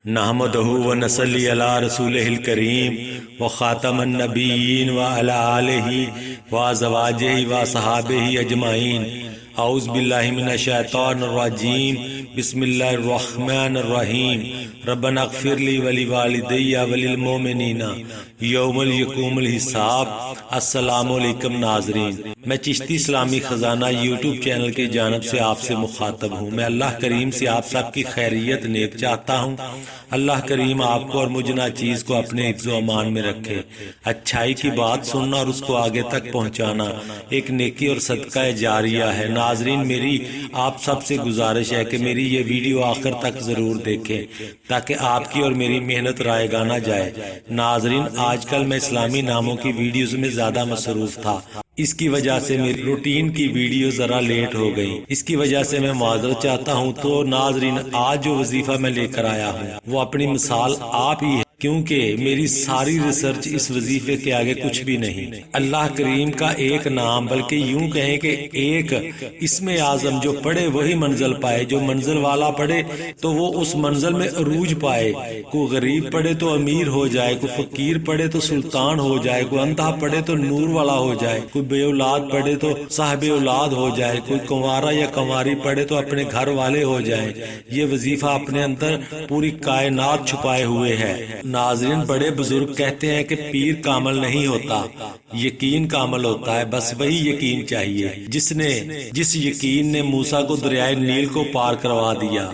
نحمدہ و نصلی علی رسولہ الکریم و خاتم النبیین و علی آلہ و ازواجہ و صحابہ اجمعین۔ اعوذ باللہ من الشیطان الرجیم، بسم اللہ الرحمن الرحیم۔ ربنا اغفر لی ولوالدی وللمؤمنین یوم یقوم الحساب۔ السلام علیکم ناظرین، میں چشتی اسلامی خزانہ یوٹیوب چینل کی جانب سے آپ سے مخاطب ہوں۔ میں اللہ کریم سے آپ سب کی خیریت نیک چاہتا ہوں۔ اللہ کریم آپ کو اور مجھ ناچیز کو اپنے حفظ و امان میں رکھے۔ اچھائی کی بات سننا اور اس کو آگے تک پہنچانا ایک نیکی اور صدقہ جاریہ ہے۔ ناظرین، میری آپ سب سے گزارش ہے کہ میری یہ ویڈیو آخر تک ضرور دیکھیں تاکہ آپ کی اور میری محنت رائے گاہ نہ جائے۔ ناظرین، آج کل میں اسلامی ناموں کی ویڈیوز میں زیادہ مصروف تھا، اس کی وجہ سے میری روٹین کی ویڈیو ذرا لیٹ ہو گئی، اس کی وجہ سے میں معذرت چاہتا ہوں۔ تو ناظرین، آج جو وظیفہ میں لے کر آیا ہوں وہ اپنی مثال آپ ہی ہے، کیونکہ میری ساری ریسرچ اس وظیفے کے آگے کچھ بھی نہیں۔ اللہ کریم کا ایک نام، بلکہ یوں کہیں کہ ایک اسم اعظم جو پڑھے وہی منزل پائے۔ جو منزل والا پڑھے تو وہ اس منزل میں عروج پائے۔ کوئی غریب پڑھے تو امیر ہو جائے، کوئی فقیر پڑھے تو سلطان ہو جائے، کوئی اندھا پڑھے تو نور والا ہو جائے، کوئی بے اولاد پڑھے تو صاحب اولاد ہو جائے، کوئی کنوارا یا کنواری پڑھے تو اپنے گھر والے ہو جائیں۔ یہ وظیفہ اپنے اندر پوری کائنات چھپائے ہوئے ہے۔ ناظرین، بڑے بزرگ کہتے ہیں کہ پیر کامل نہیں ہوتا، یقین کامل ہوتا ہے۔ بس وہی یقین چاہیے جس یقین نے موسیٰ کو دریائے نیل کو پار کروا دیا،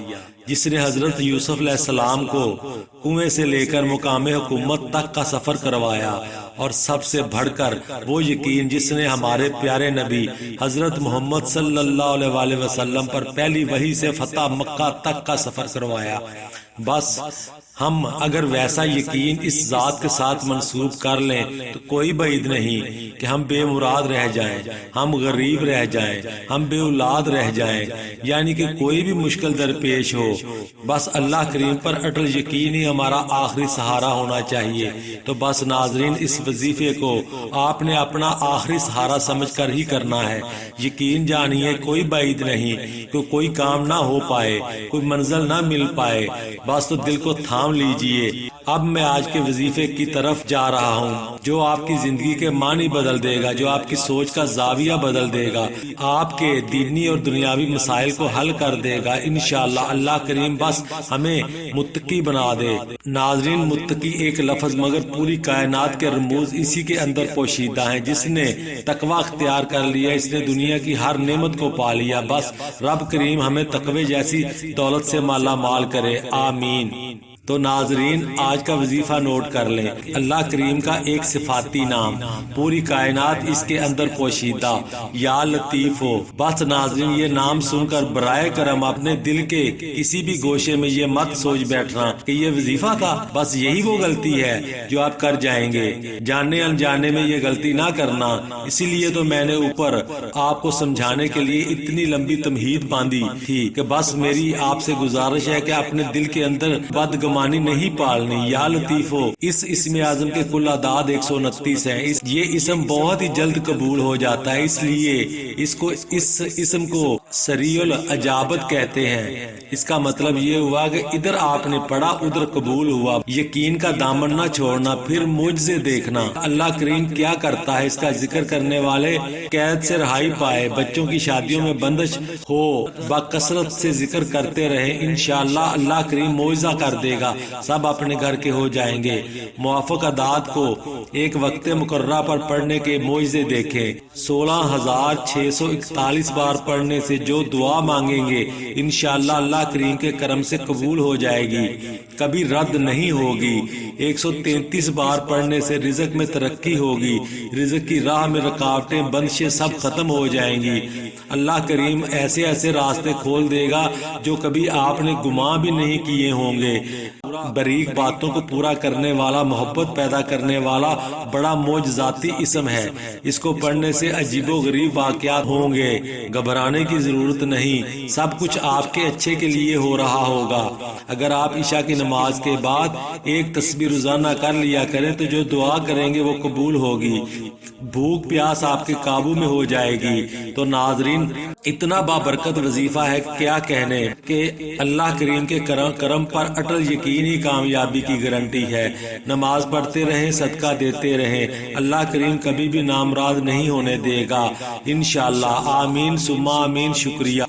جس نے حضرت یوسف علیہ السلام کو کنویں سے لے کر مقام حکومت تک کا سفر کروایا، اور سب سے بڑھ کر وہ یقین جس نے ہمارے پیارے نبی حضرت محمد صلی اللہ علیہ وآلہ وسلم پر پہلی وحی سے فتح مکہ تک کا سفر کروایا۔ بس ہم اگر ویسا یقین اس ذات کے ساتھ منسوب کر لیں تو کوئی بعید نہیں کہ ہم بے مراد رہ جائیں، ہم غریب رہ جائیں، ہم بے اولاد رہ جائیں، یعنی کہ کوئی بھی مشکل درپیش ہو، بس اللہ کریم پر اٹل یقین ہی ہمارا آخری سہارا ہونا چاہیے۔ تو بس ناظرین، اس وظیفے کو آپ نے اپنا آخری سہارا سمجھ کر ہی کرنا ہے۔ یقین جانیے کوئی بعید نہیں کہ کوئی کام نہ ہو پائے، کوئی منزل نہ مل پائے، بس تو دل کو تھام لیجئے۔ اب میں آج کے وظیفے کی طرف جا رہا ہوں جو آپ کی زندگی کے معنی بدل دے گا، جو آپ کی سوچ کا زاویہ بدل دے گا، آپ کے دینی اور دنیاوی مسائل کو حل کر دے گا انشاءاللہ۔ اللہ کریم بس ہمیں متقی بنا دے۔ ناظرین، متقی ایک لفظ مگر پوری کائنات کے رموز اسی کے اندر پوشیدہ ہیں۔ جس نے تقوی اختیار کر لیا، اس نے دنیا کی ہر نعمت کو پا لیا۔ بس رب کریم ہمیں تقوی جیسی دولت سے مالا مال کرے، آمین۔ تو ناظرین، آج کا وظیفہ نوٹ کر لیں۔ اللہ کریم کا ایک صفاتی نام، پوری کائنات اس کے اندر پوشیدہ، یا لطیف ہو۔ بس ناظرین، یہ نام سن کر برائے کرم اپنے دل کے کسی بھی گوشے میں یہ مت سوچ بیٹھنا کہ یہ وظیفہ تھا۔ بس یہی وہ غلطی ہے جو آپ کر جائیں گے۔ جانے انجانے میں یہ غلطی نہ کرنا۔ اسی لیے تو میں نے اوپر آپ کو سمجھانے کے لیے اتنی لمبی تمہید باندھی تھی کہ بس میری آپ سے گزارش ہے کہ اپنے دل کے اندر بدگمانی نہیں پالنی۔ یا لطیف ہو، اس اسم اعظم کے کل اعداد 129 ہیں۔ یہ اسم بہت ہی جلد قبول ہو جاتا ہے، اس لیے اس اسم کو سریع العجابت کہتے ہیں۔ اس کا مطلب یہ ہوا کہ ادھر آپ نے پڑھا ادھر قبول ہوا۔ یقین کا دامن نہ چھوڑنا، پھر معجزے دیکھنا۔ اللہ کریم کیا کرتا ہے، اس کا ذکر کرنے والے قید سے رہائی پائے، بچوں کی شادیوں میں بندش ہو، بکثرت سے ذکر کرتے رہے، انشاءاللہ اللہ کریم معجزہ کر دے گا، سب اپنے گھر کے ہو جائیں گے۔ موافق اعداد کو ایک وقت مقررہ پر پڑھنے کے معجزے دیکھیں۔ 16,641 بار پڑھنے سے جو دعا مانگیں گے انشاءاللہ اللہ کریم کے کرم سے قبول ہو جائے گی، کبھی رد نہیں ہوگی۔ 133 بار پڑھنے سے رزق میں ترقی ہوگی، رزق کی راہ میں رکاوٹیں بندشیں سب ختم ہو جائیں گی۔ اللہ کریم ایسے ایسے راستے کھول دے گا جو کبھی آپ نے گمان بھی نہیں کیے ہوں گے۔ باریک باتوں کو پورا کرنے والا، محبت پیدا کرنے والا بڑا معجزاتی اسم ہے۔ اس کو پڑھنے سے عجیب و غریب واقعات ہوں گے، گھبرانے کی ضرورت نہیں، سب کچھ آپ کے اچھے کے لیے ہو رہا ہوگا۔ اگر آپ عشاء کی نماز کے بعد ایک تسبیح روزانہ کر لیا کریں تو جو دعا کریں گے وہ قبول ہوگی، بھوک پیاس آپ کے قابو میں ہو جائے گی۔ تو ناظرین، اتنا بابرکت وظیفہ ہے کیا کہنے کہ اللہ کریم کے کرم پر اٹل یقین دین ہی کامیابی کی گارنٹی ہے۔ نماز پڑھتے رہیں، صدقہ دیتے رہیں، اللہ کریم کبھی بھی نامراد نہیں ہونے دے گا انشاءاللہ۔ آمین ثم آمین۔ شکریہ۔